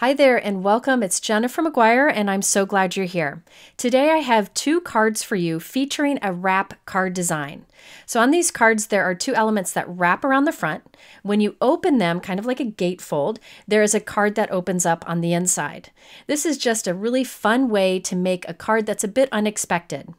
Hi there and welcome. It's Jennifer McGuire and I'm so glad you're here. Today I have two cards for you featuring a wrap card design. So on these cards there are two elements that wrap around the front. When you open them, kind of like a gatefold, there is a card that opens up on the inside. This is just a really fun way to make a card that's a bit unexpected.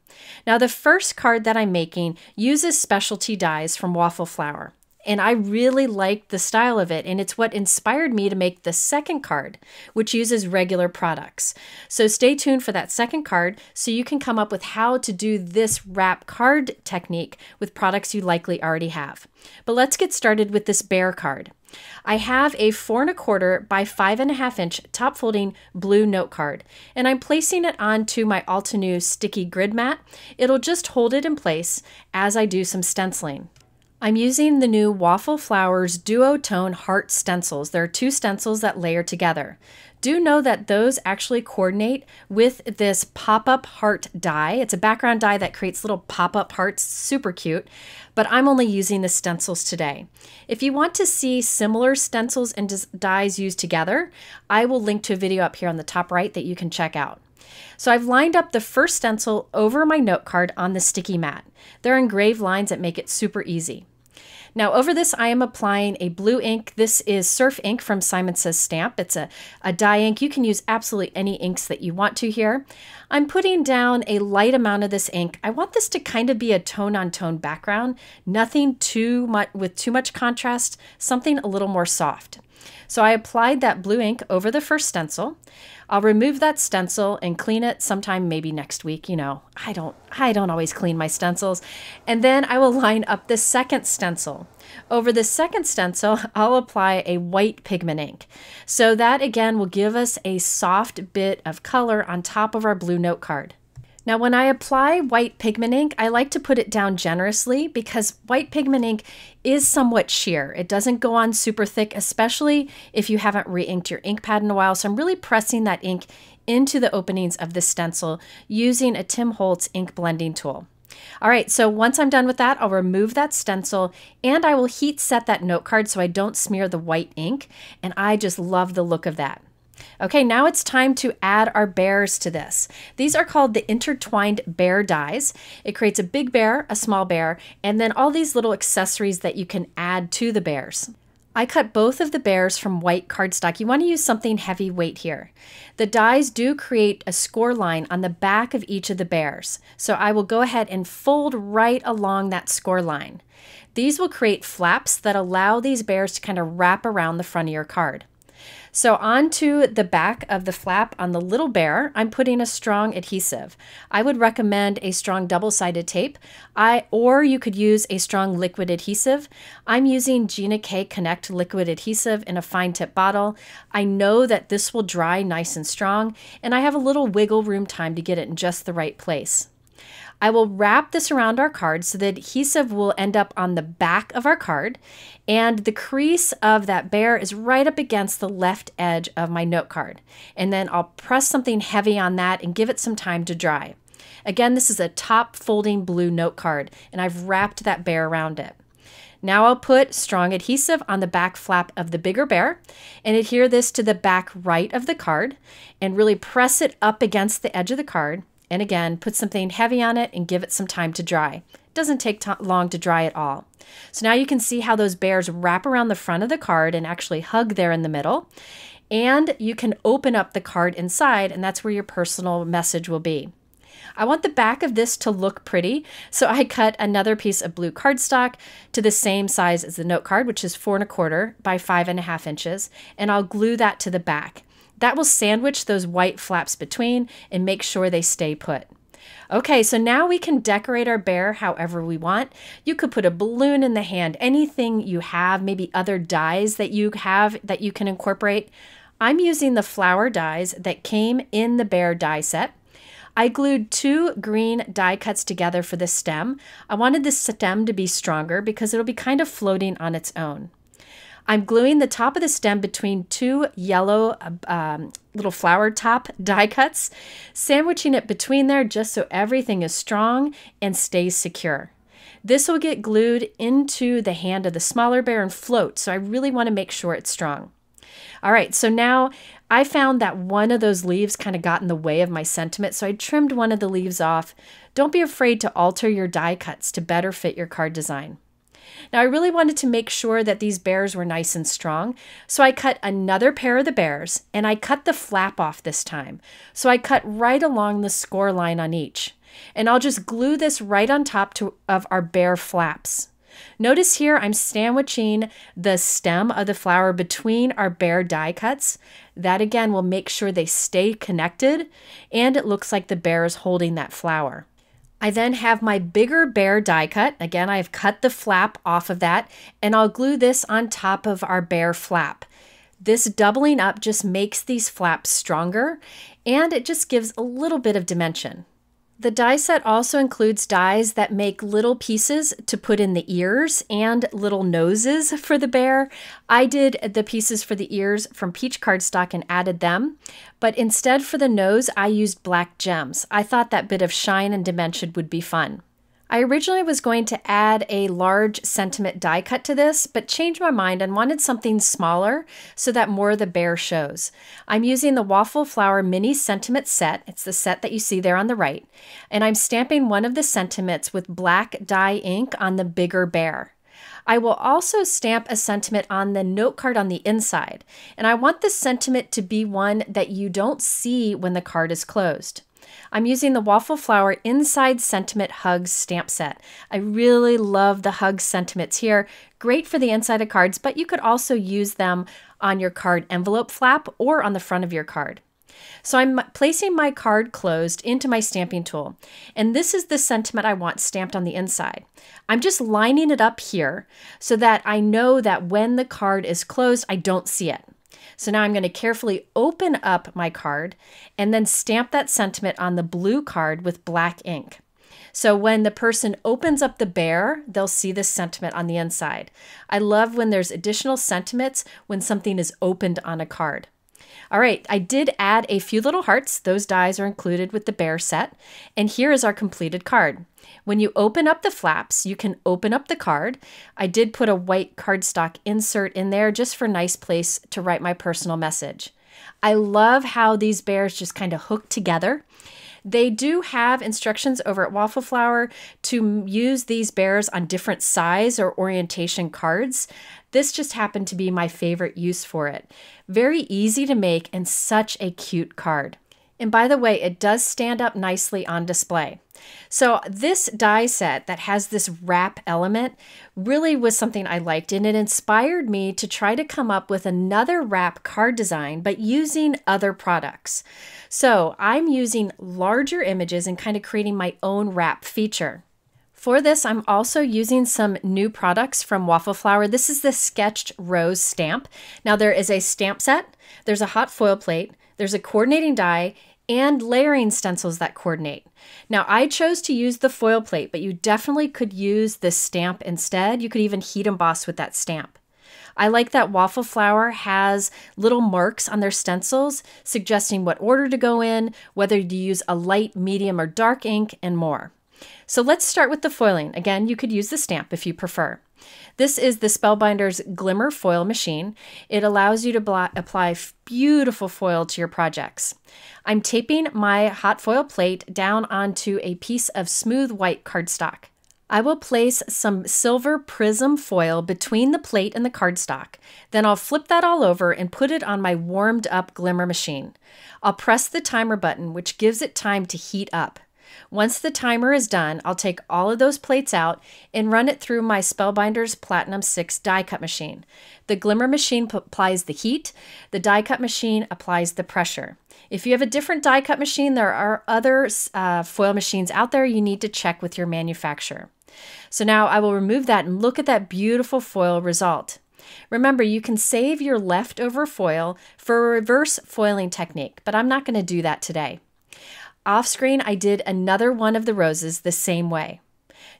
Now the first card that I'm making uses specialty dies from Waffle flour. And I really liked the style of it, and it's what inspired me to make the second card, which uses regular products. So stay tuned for that second card so you can come up with how to do this wrap card technique with products you likely already have. But let's get started with this bear card. I have a 4 1/4 by 5.5 inch top folding blue note card, and I'm placing it onto my Altenew sticky grid mat. It'll just hold it in place as I do some stenciling. I'm using the new Waffle Flowers Duotone Heart Stencils. There are two stencils that layer together. Do know that those actually coordinate with this pop-up heart die. It's a background die that creates little pop-up hearts, super cute, but I'm only using the stencils today. If you want to see similar stencils and dies used together, I will link to a video up here on the top right that you can check out. So I've lined up the first stencil over my note card on the sticky mat. They're engraved lines that make it super easy. Now over this I am applying a blue ink. This is Surf ink from Simon Says Stamp. It's a dye ink. You can use absolutely any inks that you want to here. I'm putting down a light amount of this ink. I want this to kind of be a tone-on-tone background, nothing too much with too much contrast, something a little more soft. So I applied that blue ink over the first stencil. I'll remove that stencil and clean it sometime maybe next week. You know, I don't always clean my stencils. And then I will line up the second stencil. Over the second stencil, I'll apply a white pigment ink. So that again will give us a soft bit of color on top of our blue note card. Now when I apply white pigment ink, I like to put it down generously because white pigment ink is somewhat sheer. It doesn't go on super thick, especially if you haven't re-inked your ink pad in a while. So I'm really pressing that ink into the openings of the stencil using a Tim Holtz ink blending tool. All right, so once I'm done with that, I'll remove that stencil and I will heat set that note card so I don't smear the white ink. And I just love the look of that. Okay, now it's time to add our bears to this. These are called the Intertwined bear dies. It creates a big bear, a small bear, and then all these little accessories that you can add to the bears. I cut both of the bears from white cardstock. You want to use something heavyweight here. The dies do create a score line on the back of each of the bears. So I will go ahead and fold right along that score line. These will create flaps that allow these bears to kind of wrap around the front of your card. So onto the back of the flap on the little bear, I'm putting a strong adhesive. I would recommend a strong double-sided tape, or you could use a strong liquid adhesive. I'm using Gina K Connect liquid adhesive in a fine tip bottle. I know that this will dry nice and strong, and I have a little wiggle room time to get it in just the right place. I will wrap this around our card so the adhesive will end up on the back of our card, and the crease of that bear is right up against the left edge of my note card. And then I'll press something heavy on that and give it some time to dry. Again, this is a top folding blue note card, and I've wrapped that bear around it. Now I'll put strong adhesive on the back flap of the bigger bear and adhere this to the back right of the card and really press it up against the edge of the card. And again, put something heavy on it and give it some time to dry. It doesn't take long to dry at all. So now you can see how those bears wrap around the front of the card and actually hug there in the middle. And you can open up the card inside, and that's where your personal message will be. I want the back of this to look pretty, so I cut another piece of blue cardstock to the same size as the note card, which is 4 1/4 by 5.5 inches, and I'll glue that to the back. That will sandwich those white flaps between and make sure they stay put. Okay, so now we can decorate our bear however we want. You could put a balloon in the hand, anything you have, maybe other dies that you have that you can incorporate. I'm using the flower dies that came in the bear die set. I glued 2 green die cuts together for the stem. I wanted the stem to be stronger because it'll be kind of floating on its own. I'm gluing the top of the stem between 2 yellow little flower top die cuts, sandwiching it between there just so everything is strong and stays secure. This will get glued into the hand of the smaller bear and float, so I really want to make sure it's strong. All right, so now I found that one of those leaves kind of got in the way of my sentiment, so I trimmed one of the leaves off. Don't be afraid to alter your die cuts to better fit your card design. Now I really wanted to make sure that these bears were nice and strong, so I cut another pair of the bears, and I cut the flap off this time. So I cut right along the score line on each. And I'll just glue this right on top of our bear flaps. Notice here I'm sandwiching the stem of the flower between our bear die cuts. That again will make sure they stay connected, and it looks like the bear is holding that flower. I then have my bigger bear die cut. Again, I've cut the flap off of that, and I'll glue this on top of our bear flap. This doubling up just makes these flaps stronger, and it just gives a little bit of dimension. The die set also includes dies that make little pieces to put in the ears and little noses for the bear. I did the pieces for the ears from peach cardstock and added them, but instead for the nose, I used black gems. I thought that bit of shine and dimension would be fun. I originally was going to add a large sentiment die cut to this, but changed my mind and wanted something smaller so that more of the bear shows. I'm using the Waffle Flower Mini Sentiment Set. It's the set that you see there on the right. And I'm stamping one of the sentiments with black dye ink on the bigger bear. I will also stamp a sentiment on the note card on the inside. And I want the sentiment to be one that you don't see when the card is closed. I'm using the Waffle Flower Inside Sentiment Hugs stamp set. I really love the hug sentiments here. Great for the inside of cards, but you could also use them on your card envelope flap or on the front of your card. So I'm placing my card closed into my stamping tool, and this is the sentiment I want stamped on the inside. I'm just lining it up here so that I know that when the card is closed, I don't see it. So now I'm going to carefully open up my card and then stamp that sentiment on the blue card with black ink. So when the person opens up the bear, they'll see this sentiment on the inside. I love when there's additional sentiments when something is opened on a card. All right, I did add a few little hearts. Those dies are included with the bear set. And here is our completed card. When you open up the flaps, you can open up the card. I did put a white cardstock insert in there just for a nice place to write my personal message. I love how these bears just kind of hook together. They do have instructions over at Waffle Flower to use these bears on different size or orientation cards. This just happened to be my favorite use for it. Very easy to make and such a cute card. And by the way, it does stand up nicely on display. So this die set that has this wrap element really was something I liked, and it inspired me to try to come up with another wrap card design, but using other products. So I'm using larger images and kind of creating my own wrap feature. For this, I'm also using some new products from Waffle Flower. This is the Sketched Rose stamp. Now there is a stamp set, there's a hot foil plate, there's a coordinating die, and layering stencils that coordinate. Now I chose to use the foil plate, but you definitely could use this stamp instead. You could even heat emboss with that stamp. I like that Waffle Flower has little marks on their stencils suggesting what order to go in, whether to use a light, medium, or dark ink, and more. So let's start with the foiling. Again, you could use the stamp if you prefer. This is the Spellbinders Glimmer foil machine. It allows you to apply beautiful foil to your projects. I'm taping my hot foil plate down onto a piece of smooth white cardstock. I will place some silver prism foil between the plate and the cardstock. Then I'll flip that all over and put it on my warmed up Glimmer machine. I'll press the timer button, which gives it time to heat up. Once the timer is done, I'll take all of those plates out and run it through my Spellbinders Platinum 6 die cut machine. The Glimmer machine applies the heat, the die cut machine applies the pressure. If you have a different die cut machine, there are other foil machines out there you need to check with your manufacturer. So now I will remove that and look at that beautiful foil result. Remember, you can save your leftover foil for a reverse foiling technique, but I'm not going to do that today. Off screen, I did another one of the roses the same way.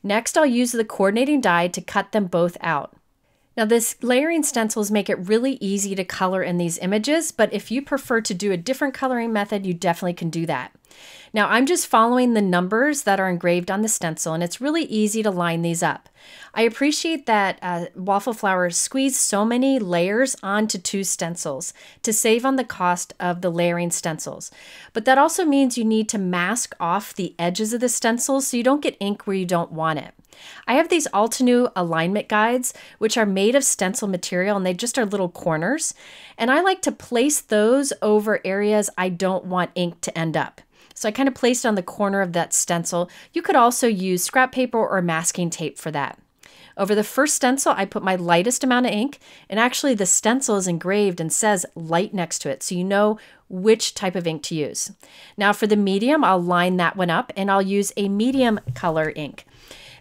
Next, I'll use the coordinating die to cut them both out. Now, this layering stencils make it really easy to color in these images, but if you prefer to do a different coloring method, you definitely can do that. Now I'm just following the numbers that are engraved on the stencil, and it's really easy to line these up. I appreciate that Waffle Flower squeezed so many layers onto 2 stencils to save on the cost of the layering stencils. But that also means you need to mask off the edges of the stencils so you don't get ink where you don't want it. I have these Altenew alignment guides, which are made of stencil material, and they just are little corners. And I like to place those over areas I don't want ink to end up. So I kind of placed it on the corner of that stencil. You could also use scrap paper or masking tape for that. Over the first stencil, I put my lightest amount of ink, and actually the stencil is engraved and says light next to it, so you know which type of ink to use. Now for the medium, I'll line that one up, and I'll use a medium color ink.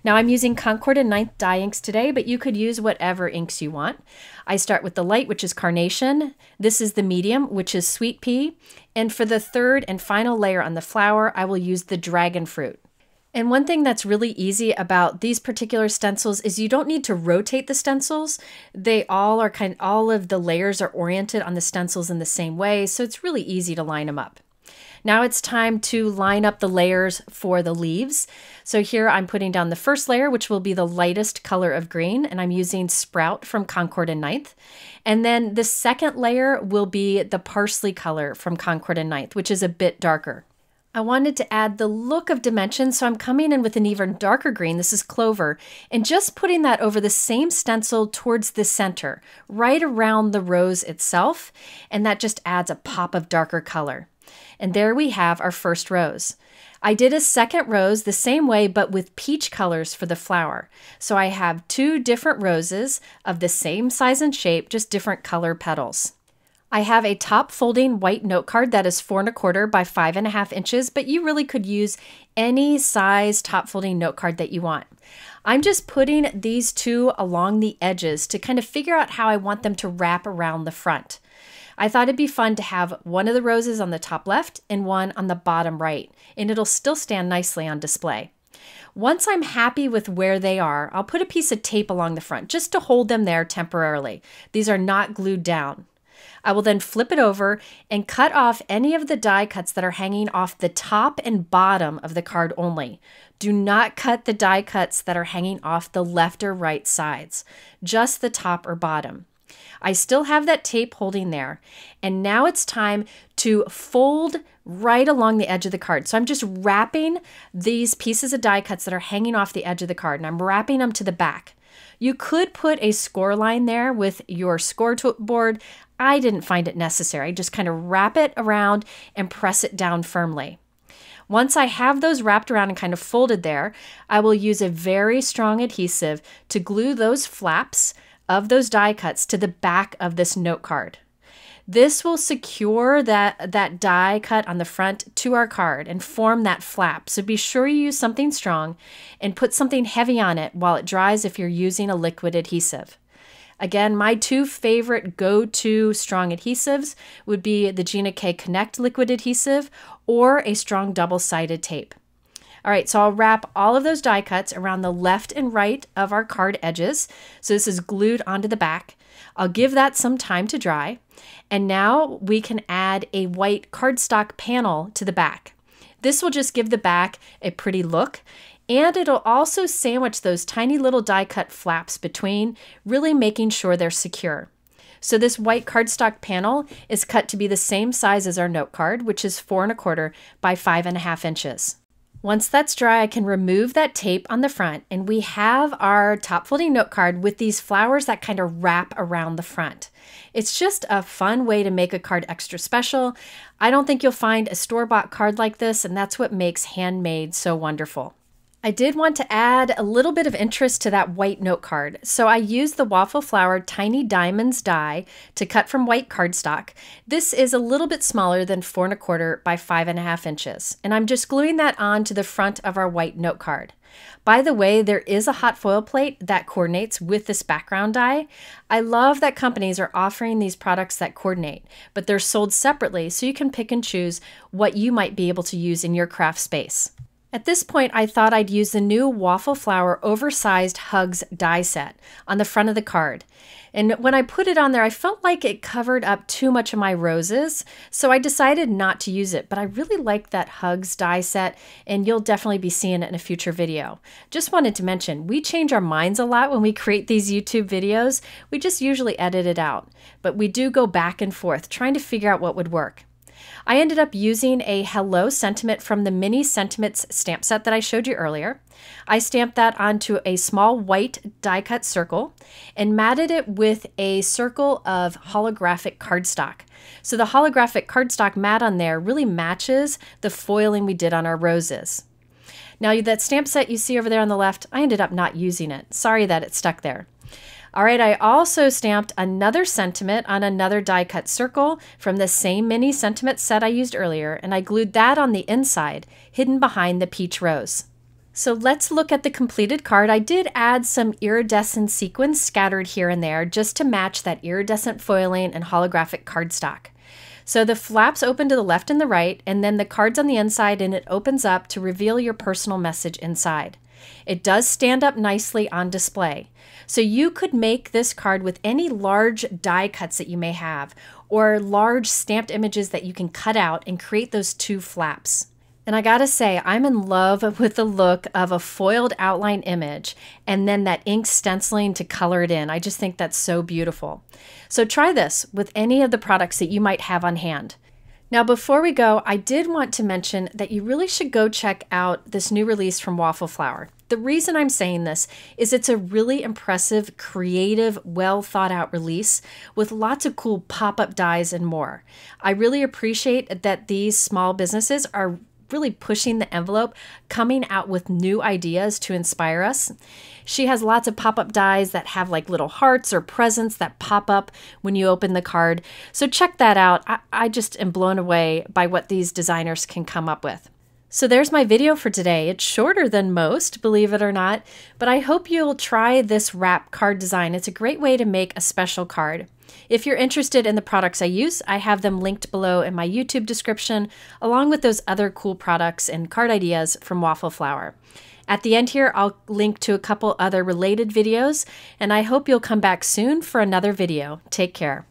Now I'm using Concord and 9th dye inks today, but you could use whatever inks you want. I start with the light, which is carnation. This is the medium, which is sweet pea. And for the third and final layer on the flower, I will use the dragon fruit. And one thing that's really easy about these particular stencils is you don't need to rotate the stencils. They all of the layers are oriented on the stencils in the same way, so it's really easy to line them up. Now it's time to line up the layers for the leaves. So here I'm putting down the first layer, which will be the lightest color of green, and I'm using Sprout from Concord and 9th. And then the second layer will be the parsley color from Concord and 9th, which is a bit darker. I wanted to add the look of dimension, so I'm coming in with an even darker green. This is clover, and just putting that over the same stencil towards the center, right around the rose itself, and that just adds a pop of darker color. And there we have our first rose. I did a second rose the same way, but with peach colors for the flower. So I have 2 different roses of the same size and shape, just different color petals. I have a top folding white note card that is 4 1/4 by 5 1/2 inches, but you really could use any size top folding note card that you want. I'm just putting these 2 along the edges to kind of figure out how I want them to wrap around the front. I thought it'd be fun to have one of the roses on the top left and one on the bottom right, and it'll still stand nicely on display. Once I'm happy with where they are, I'll put a piece of tape along the front just to hold them there temporarily. These are not glued down. I will then flip it over and cut off any of the die cuts that are hanging off the top and bottom of the card only. Do not cut the die cuts that are hanging off the left or right sides, just the top or bottom. I still have that tape holding there, and now it's time to fold right along the edge of the card. So I'm just wrapping these pieces of die cuts that are hanging off the edge of the card, and I'm wrapping them to the back. You could put a score line there with your score board. I didn't find it necessary. Just kind of wrap it around and press it down firmly. Once I have those wrapped around and kind of folded there, I will use a very strong adhesive to glue those flaps of those die cuts to the back of this note card. This will secure that die cut on the front to our card and form that flap. So be sure you use something strong and put something heavy on it while it dries if you're using a liquid adhesive. Again, my 2 favorite go-to strong adhesives would be the Gina K Connect liquid adhesive or a strong double-sided tape. All right, so I'll wrap all of those die cuts around the left and right of our card edges. So this is glued onto the back. I'll give that some time to dry. And now we can add a white cardstock panel to the back. This will just give the back a pretty look, and it'll also sandwich those tiny little die cut flaps between, really making sure they're secure. So this white cardstock panel is cut to be the same size as our note card, which is 4 1/4 by 5 1/2 inches. Once that's dry, I can remove that tape on the front, and we have our top folding note card with these flowers that kind of wrap around the front. It's just a fun way to make a card extra special. I don't think you'll find a store-bought card like this, and that's what makes Handmade so wonderful. I did want to add a little bit of interest to that white note card, so I used the Waffle Flower Tiny Diamonds die to cut from white cardstock. This is a little bit smaller than 4 1/4 by 5 1/2 inches, and I'm just gluing that on to the front of our white note card. By the way, there is a hot foil plate that coordinates with this background die. I love that companies are offering these products that coordinate, but they're sold separately, so you can pick and choose what you might be able to use in your craft space. At this point, I thought I'd use the new Waffle Flower Oversized Hugs die set on the front of the card. And when I put it on there, I felt like it covered up too much of my roses, so I decided not to use it. But I really like that Hugs die set, and you'll definitely be seeing it in a future video. Just wanted to mention, we change our minds a lot when we create these YouTube videos. We just usually edit it out, but we do go back and forth trying to figure out what would work. I ended up using a Hello sentiment from the Mini Sentiments stamp set that I showed you earlier. I stamped that onto a small white die cut circle and matted it with a circle of holographic cardstock. So the holographic cardstock mat on there really matches the foiling we did on our roses. Now that stamp set you see over there on the left, I ended up not using it. Sorry that it stuck there. All right, I also stamped another sentiment on another die cut circle from the same Mini Sentiment set I used earlier, and I glued that on the inside, hidden behind the peach rose. So let's look at the completed card. I did add some iridescent sequins scattered here and there just to match that iridescent foiling and holographic cardstock. So the flaps open to the left and the right, and then the card's on the inside, and it opens up to reveal your personal message inside. It does stand up nicely on display. So you could make this card with any large die cuts that you may have, or large stamped images that you can cut out and create those two flaps. And I gotta say, I'm in love with the look of a foiled outline image and then that ink stenciling to color it in. I just think that's so beautiful. So try this with any of the products that you might have on hand. Now, before we go, I did want to mention that you really should go check out this new release from Waffle Flower. The reason I'm saying this is it's a really impressive, creative, well thought out release with lots of cool pop-up dies and more. I really appreciate that these small businesses are really pushing the envelope, coming out with new ideas to inspire us. She has lots of pop-up dies that have like little hearts or presents that pop up when you open the card. So check that out. I just am blown away by what these designers can come up with. So there's my video for today. It's shorter than most, believe it or not, but I hope you'll try this wrap card design. It's a great way to make a special card. If you're interested in the products I use, I have them linked below in my YouTube description, along with those other cool products and card ideas from Waffle Flower. At the end here, I'll link to a couple other related videos, and I hope you'll come back soon for another video. Take care.